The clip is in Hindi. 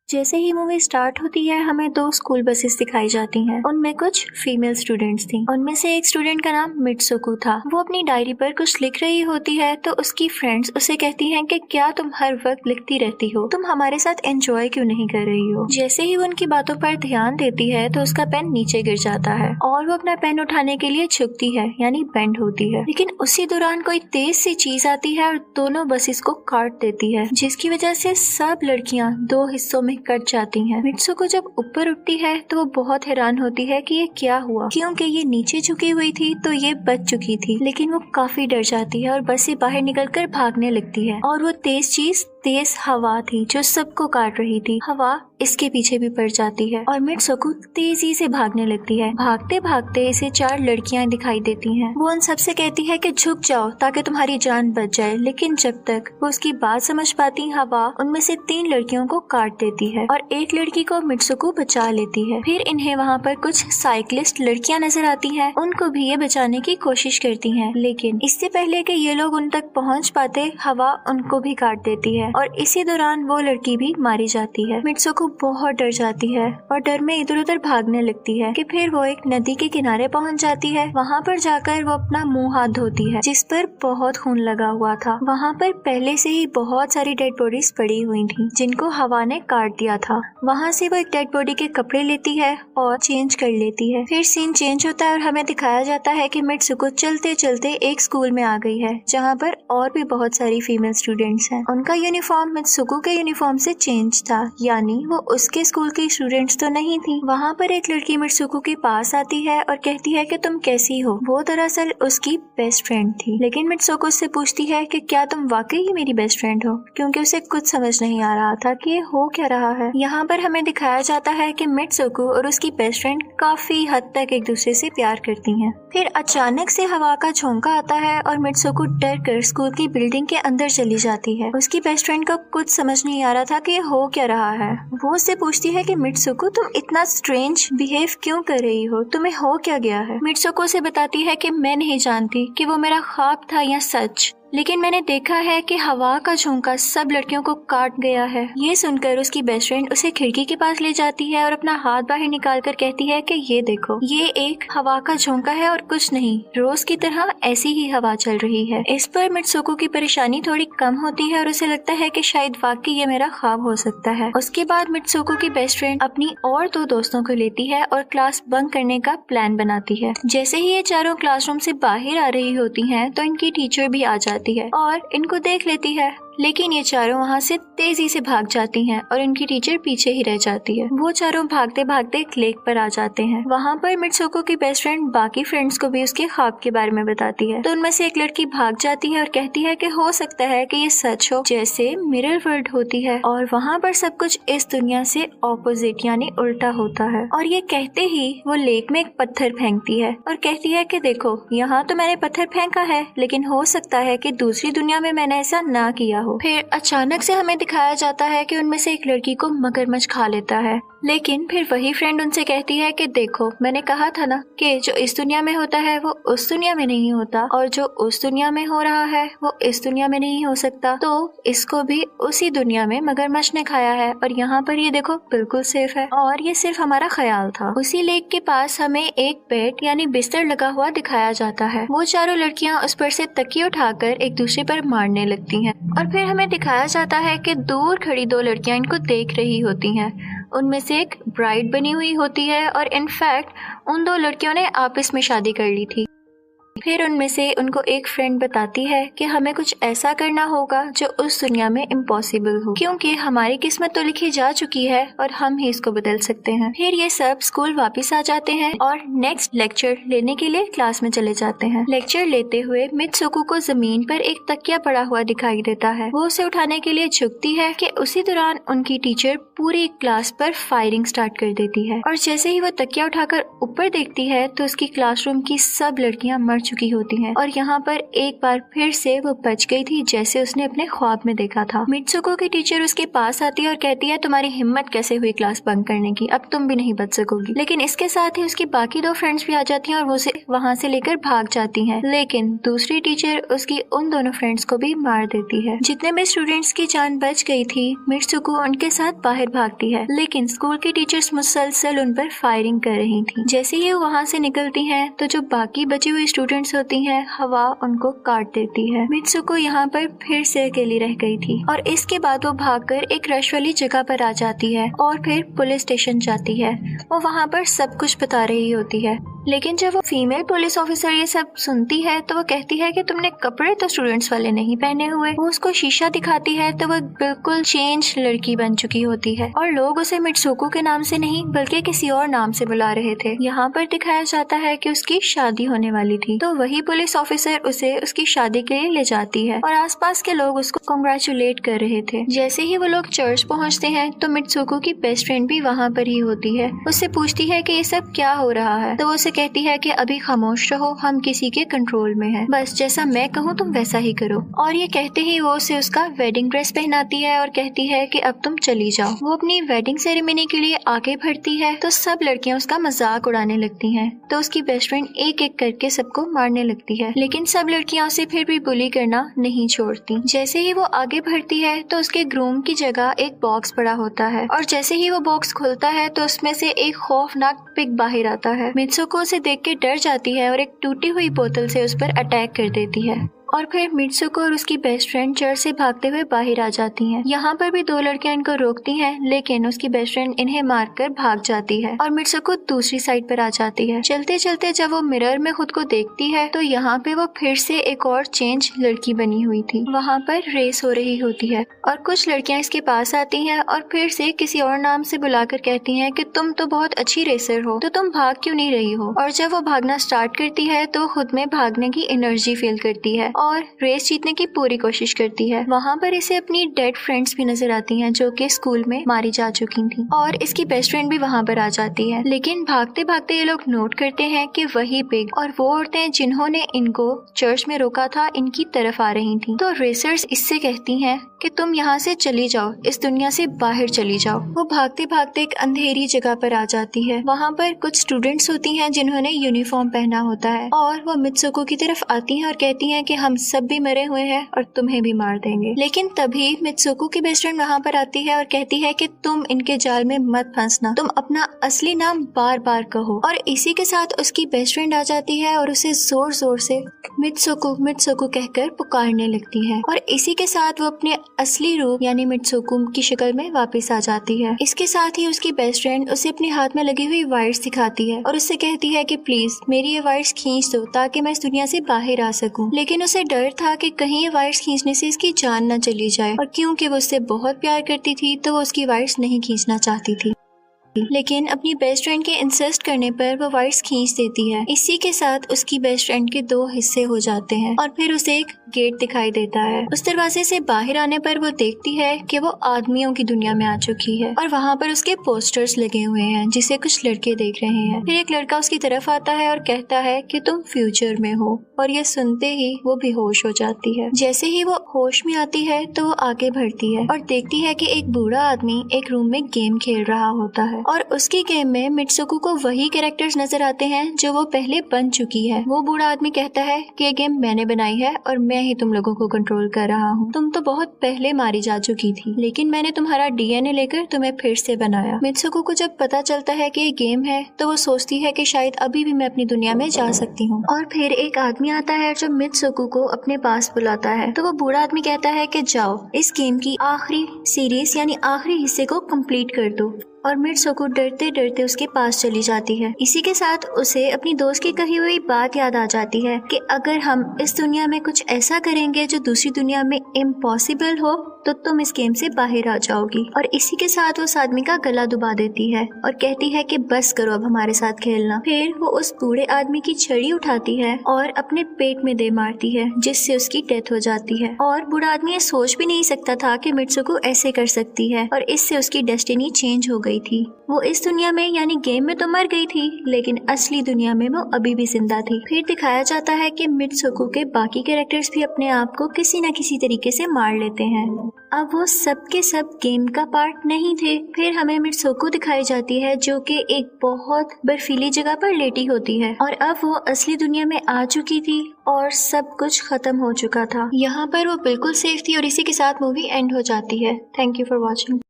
जैसे ही मूवी स्टार्ट होती है हमें दो स्कूल बसेस दिखाई जाती हैं। उनमें कुछ फीमेल स्टूडेंट्स थी। उनमें से एक स्टूडेंट का नाम मित्सुको था। वो अपनी डायरी पर कुछ लिख रही होती है तो उसकी फ्रेंड्स उसे कहती हैं कि क्या तुम हर वक्त लिखती रहती हो, तुम हमारे साथ एंजॉय क्यों नहीं कर रही हो। जैसे ही वो उनकी बातों पर ध्यान देती है तो उसका पेन नीचे गिर जाता है और वो अपना पेन उठाने के लिए झुकती है यानी बेंड होती है। लेकिन उसी दौरान कोई तेज सी चीज आती है और दोनों बसेस को काट देती है, जिसकी वजह से सब लड़कियां दो हिस्सों में कट जाती हैं। मित्सुको जब ऊपर उठती है तो वो बहुत हैरान होती है कि ये क्या हुआ, क्योंकि ये नीचे झुकी हुई थी तो ये बच चुकी थी। लेकिन वो काफी डर जाती है और बस से बाहर निकलकर भागने लगती है। और वो तेज चीज तेज हवा थी जो सबको काट रही थी। हवा इसके पीछे भी पड़ जाती है और मित्सुको तेजी से भागने लगती है। भागते भागते इसे चार लड़कियां दिखाई देती हैं। वो उन सबसे कहती है कि झुक जाओ ताकि तुम्हारी जान बच जाए। लेकिन जब तक वो उसकी बात समझ पाती, हवा उनमें से 3 लड़कियों को काट देती है और एक लड़की को मित्सुको बचा लेती है। फिर इन्हें वहाँ पर कुछ साइकिलिस्ट लड़कियां नजर आती हैं। उनको भी ये बचाने की कोशिश करती हैं, लेकिन इससे पहले कि ये लोग उन तक पहुँच पाते, हवा उनको भी काट देती है और इसी दौरान वो लड़की भी मारी जाती है। मित्सुको बहुत डर जाती है और डर में इधर उधर भागने लगती है कि फिर वो एक नदी के किनारे पहुंच जाती है। वहाँ पर जाकर वो अपना मुंह हाथ धोती है जिस पर बहुत खून लगा हुआ था। वहाँ पर पहले से ही बहुत सारी डेड बॉडीज पड़ी हुई थी जिनको हवा ने काट दिया था। वहाँ से वो एक डेड बॉडी के कपड़े लेती है और चेंज कर लेती है। फिर सीन चेंज होता है और हमें दिखाया जाता है कि मित्सुको चलते चलते एक स्कूल में आ गई है जहाँ पर और भी बहुत सारी फीमेल स्टूडेंट्स हैं। उनका यूनिफॉर्म मित्सुको के यूनिफॉर्म से चेंज था, यानी वो उसके स्कूल की स्टूडेंट्स तो नहीं थी। वहाँ पर एक लड़की मित्सुको के पास आती है और कहती है कि तुम कैसी हो। वो दरअसल उसकी बेस्ट फ्रेंड थी। लेकिन मित्सुको उससे पूछती है कि क्या तुम वाकई ही मेरी बेस्ट फ्रेंड हो, क्योंकि उसे कुछ समझ नहीं आ रहा था कि ये हो क्या रहा है। यहाँ पर हमें दिखाया जाता है कि मित्सुको और उसकी बेस्ट फ्रेंड काफी हद तक एक दूसरे से प्यार करती हैं। फिर अचानक से हवा का झोंका आता है और मित्सुको डर कर स्कूल की बिल्डिंग के अंदर चली जाती है। उसकी बेस्ट फ्रेंड को कुछ समझ नहीं आ रहा था कि ये हो क्या रहा है। वो उससे पूछती है कि मित्सुको तुम इतना स्ट्रेंज बिहेव क्यों कर रही हो, तुम्हें हो क्या गया है। मित्सुको से बताती है कि मैं नहीं जानती कि वो मेरा ख्वाब था या सच, लेकिन मैंने देखा है कि हवा का झोंका सब लड़कियों को काट गया है। ये सुनकर उसकी बेस्ट फ्रेंड उसे खिड़की के पास ले जाती है और अपना हाथ बाहर निकाल कर कहती है कि ये देखो, ये एक हवा का झोंका है और कुछ नहीं, रोज की तरह ऐसी ही हवा चल रही है। इस पर मित्सुको की परेशानी थोड़ी कम होती है और उसे लगता है कि शायद वाकई ये मेरा ख्वाब हो सकता है। उसके बाद मित्सुको की बेस्ट फ्रेंड अपनी और 2 दोस्तों को लेती है और क्लास बंक करने का प्लान बनाती है। जैसे ही ये चारों क्लासरूम से बाहर आ रही होती हैं तो इनकी टीचर भी आ जाती है और इनको देख लेती है, लेकिन ये चारों वहाँ से तेजी से भाग जाती हैं और इनकी टीचर पीछे ही रह जाती है। वो चारों भागते भागते एक लेक पर आ जाते हैं। वहाँ पर मित्सुको की बेस्ट फ्रेंड बाकी फ्रेंड्स को भी उसके ख्वाब के बारे में बताती है। तो उनमें से एक लड़की भाग जाती है और कहती है कि हो सकता है कि ये सच हो, जैसे मिरर वर्ल्ड होती है और वहाँ पर सब कुछ इस दुनिया से ऑपोजिट यानी उल्टा होता है। और ये कहते ही वो लेक में एक पत्थर फेंकती है और कहती है कि देखो, यहाँ तो मैंने पत्थर फेंका है, लेकिन हो सकता है कि दूसरी दुनिया में मैंने ऐसा ना किया। फिर अचानक से हमें दिखाया जाता है कि उनमें से एक लड़की को मगरमच्छ खा लेता है। लेकिन फिर वही फ्रेंड उनसे कहती है कि देखो, मैंने कहा था ना कि जो इस दुनिया में होता है वो उस दुनिया में नहीं होता और जो उस दुनिया में हो रहा है वो इस दुनिया में नहीं हो सकता। तो इसको भी उसी दुनिया में मगरमच्छ ने खाया है और यहाँ पर ये देखो बिल्कुल सेफ है और ये सिर्फ हमारा ख्याल था। उसी लेक के पास हमें एक बेड यानी बिस्तर लगा हुआ दिखाया जाता है। वो चारों लड़कियाँ उस पर से तकिए उठाकर एक दूसरे पर मारने लगती हैं और फिर हमें दिखाया जाता है कि दूर खड़ी 2 लड़कियां इनको देख रही होती हैं। उनमें से एक ब्राइड बनी हुई होती है और इनफैक्ट उन 2 लड़कियों ने आपस में शादी कर ली थी। फिर उनमें से उनको एक फ्रेंड बताती है कि हमें कुछ ऐसा करना होगा जो उस दुनिया में इम्पॉसिबल हो, क्योंकि हमारी किस्मत तो लिखी जा चुकी है और हम ही इसको बदल सकते हैं। फिर ये सब स्कूल वापस आ जाते हैं और नेक्स्ट लेक्चर लेने के लिए क्लास में चले जाते हैं। लेक्चर लेते हुए मित्सुको को जमीन पर एक तकिया पड़ा हुआ दिखाई देता है। वो उसे उठाने के लिए झुकती है कि उसी दौरान उनकी टीचर पूरी क्लास पर फायरिंग स्टार्ट कर देती है और जैसे ही वो तकिया उठाकर ऊपर देखती है तो उसकी क्लासरूम की सब लड़कियां मर चुकी होती हैं और यहाँ पर एक बार फिर से वो बच गई थी जैसे उसने अपने ख्वाब में देखा था। मित्सुको की टीचर उसके पास आती है और कहती है तुम्हारी हिम्मत कैसे हुई क्लास बंक करने की, अब तुम भी नहीं बच सकोगी। लेकिन इसके साथ ही उसकी बाकी 2 फ्रेंड्स भी आ जाती हैं और वो उसे वहाँ से लेकर भाग जाती हैं। लेकिन दूसरी टीचर उसकी उन दोनों फ्रेंड्स को भी मार देती है। जितने भी स्टूडेंट्स की जान बच गई थी, मित्सुको उनके साथ बाहर भागती है, लेकिन स्कूल की टीचर्स मुसलसल उन पर फायरिंग कर रही थी। जैसे ही वो वहाँ से निकलती हैं, तो जो बाकी बची हुई स्टूडेंट्स होती हैं, हवा उनको काट देती है। मित्सुको यहाँ पर फिर से अकेली रह गई थी और इसके बाद वो भागकर एक रश वाली जगह पर आ जाती है और फिर पुलिस स्टेशन जाती है। वो वहाँ पर सब कुछ बता रही होती है, लेकिन जब वो फीमेल पुलिस ऑफिसर ये सब सुनती है तो वो कहती है कि तुमने कपड़े तो स्टूडेंट्स वाले नहीं पहने हुए। वो उसको शीशा दिखाती है तो वो बिल्कुल चेंज लड़की बन चुकी होती है और लोग उसे मित्सुको के नाम से नहीं बल्कि किसी और नाम से बुला रहे थे। यहाँ पर दिखाया जाता है कि उसकी शादी होने वाली थी, तो वही पुलिस ऑफिसर उसे उसकी शादी के लिए ले जाती है और आसपास के लोग उसको कांग्रेचुलेट कर रहे थे। जैसे ही वो लोग चर्च पहुँचते हैं तो मित्सुको की बेस्ट फ्रेंड भी वहाँ पर ही होती है। उससे पूछती है कि ये सब क्या हो रहा है, तो उसे कहती है कि अभी खामोश रहो, हम किसी के कंट्रोल में हैं, बस जैसा मैं कहूँ तुम वैसा ही करो। और ये कहते ही वो उसे उसका वेडिंग ड्रेस पहनाती है और कहती है कि अब तुम चली जाओ। वो अपनी वेडिंग सेरेमनी के लिए आगे बढ़ती है तो सब लड़कियां उसका मजाक उड़ाने लगती हैं, तो उसकी बेस्ट फ्रेंड एक एक करके सबको मारने लगती है, लेकिन सब लड़कियां उसे फिर भी बुली करना नहीं छोड़ती। जैसे ही वो आगे बढ़ती है तो उसके ग्रूम की जगह एक बॉक्स पड़ा होता है और जैसे ही वो बॉक्स खुलता है तो उसमें से एक खौफनाक पिग बाहर आता है। मित्सुको उसे देख के डर जाती है और एक टूटी हुई बोतल से उस पर अटैक कर देती है और फिर मित्सुको और उसकी बेस्ट फ्रेंड चर्च से भागते हुए बाहर आ जाती हैं। यहाँ पर भी 2 लड़कियां इनको रोकती हैं, लेकिन उसकी बेस्ट फ्रेंड इन्हें मारकर भाग जाती है और मित्सुको दूसरी साइड पर आ जाती है। चलते चलते जब वो मिरर में खुद को देखती है तो यहाँ पे वो फिर से एक और चेंज लड़की बनी हुई थी। वहाँ पर रेस हो रही होती है और कुछ लड़कियां इसके पास आती हैं और फिर से किसी और नाम से बुलाकर कहती हैं कि तुम तो बहुत अच्छी रेसर हो, तो तुम भाग क्यों नहीं रही हो। और जब वो भागना स्टार्ट करती है तो खुद में भागने की एनर्जी फील करती है और रेस जीतने की पूरी कोशिश करती है। वहाँ पर इसे अपनी डेड फ्रेंड्स भी नजर आती हैं जो कि स्कूल में मारी जा चुकी थी और इसकी बेस्ट फ्रेंड भी वहाँ पर आ जाती है। लेकिन भागते भागते ये लोग नोट करते हैं कि वही पिग और वो औरतें जिन्होंने इनको चर्च में रोका था इनकी तरफ आ रही थी। तो रेसर्स इससे कहती हैं कि तुम यहाँ से चली जाओ, इस दुनिया से बाहर चली जाओ। वो भागते भागते एक अंधेरी जगह पर आ जाती है। वहाँ पर कुछ स्टूडेंट्स होती हैं जिन्होंने यूनिफॉर्म पहना होता है और वो मित्सुको की तरफ आती हैं और कहती हैं कि हम सब भी मरे हुए हैं और तुम्हें भी मार देंगे। लेकिन तभी मित्सुको की बेस्ट फ्रेंड वहाँ पर आती है और कहती है कि तुम इनके जाल में मत फंसना, तुम अपना असली नाम बार बार कहो। और इसी के साथ उसकी बेस्ट फ्रेंड आ जाती है और उसे जोर जोर से मित्सुको मित्सुको कहकर पुकारने लगती है और इसी के साथ वो अपने असली रूप यानी मित्सुको की शक्ल में वापस आ जाती है। इसके साथ ही उसकी बेस्ट फ्रेंड उसे अपने हाथ में लगी हुई वायर्स दिखाती है और उससे कहती है कि प्लीज मेरी ये वायर्स खींच दो ताकि मैं इस दुनिया से बाहर आ सकूं। लेकिन उसे डर था कि कहीं ये वायर्स खींचने से इसकी जान न चली जाए और क्योंकि वो उससे बहुत प्यार करती थी तो वो उसकी वायर्स नहीं खींचना चाहती थी। लेकिन अपनी बेस्ट फ्रेंड के इंसिस्ट करने पर वो वायर्स खींच देती है। इसी के साथ उसकी बेस्ट फ्रेंड के 2 हिस्से हो जाते हैं और फिर उसे एक गेट दिखाई देता है। उस दरवाजे से बाहर आने पर वो देखती है कि वो आदमियों की दुनिया में आ चुकी है और वहाँ पर उसके पोस्टर्स लगे हुए हैं जिसे कुछ लड़के देख रहे हैं। फिर एक लड़का उसकी तरफ आता है और कहता है कि तुम फ्यूचर में हो और ये सुनते ही वो बेहोश हो जाती है। जैसे ही वो होश में आती है तो वो आगे बढ़ती है और देखती है कि एक बूढ़ा आदमी एक रूम में गेम खेल रहा होता है और उसकी गेम में मित्सुको को वही कैरेक्टर्स नजर आते हैं जो वो पहले बन चुकी है। वो बूढ़ा आदमी कहता है कि ये गेम मैंने बनाई है और मैं ही तुम लोगों को कंट्रोल कर रहा हूँ। तुम तो बहुत पहले मारी जा चुकी थी लेकिन मैंने तुम्हारा डीएनए लेकर तुम्हें फिर से बनाया। मित्सुको को जब पता चलता है कि ये गेम है तो वो सोचती है कि शायद अभी भी मैं अपनी दुनिया में जा सकती हूँ। और फिर एक आदमी आता है जो मित्सुको को अपने पास बुलाता है तो वो बूढ़ा आदमी कहता है कि जाओ इस गेम की आखिरी सीरीज यानी आखिरी हिस्से को कंप्लीट कर दो। और मित्सुको डरते डरते उसके पास चली जाती है। इसी के साथ उसे अपनी दोस्त की कही हुई बात याद आ जाती है कि अगर हम इस दुनिया में कुछ ऐसा करेंगे जो दूसरी दुनिया में इम्पॉसिबल हो तो तुम इस गेम से बाहर आ जाओगी। और इसी के साथ उस आदमी का गला दुबा देती है और कहती है कि बस करो अब हमारे साथ खेलना। फिर वो उस बूढ़े आदमी की छड़ी उठाती है और अपने पेट में दे मारती है, जिससे उसकी डेथ हो जाती है। और बूढ़ा आदमी ये सोच भी नहीं सकता था कि मित्सुको ऐसे कर सकती है और इससे उसकी डेस्टिनी चेंज हो गई थी। वो इस दुनिया में यानी गेम में तो मर गई थी, लेकिन असली दुनिया में वो अभी भी जिंदा थी। फिर दिखाया जाता है कि मित्सुको के बाकी कैरेक्टर्स भी अपने आप को किसी न किसी तरीके से मार लेते हैं। अब वो सब के सब गेम का पार्ट नहीं थे। फिर हमें मित्सुको दिखाई जाती है जो कि एक बहुत बर्फीली जगह पर लेटी होती है और अब वो असली दुनिया में आ चुकी थी और सब कुछ खत्म हो चुका था। यहाँ पर वो बिल्कुल सेफ थी और इसी के साथ मूवी एंड हो जाती है। Thank you for watching.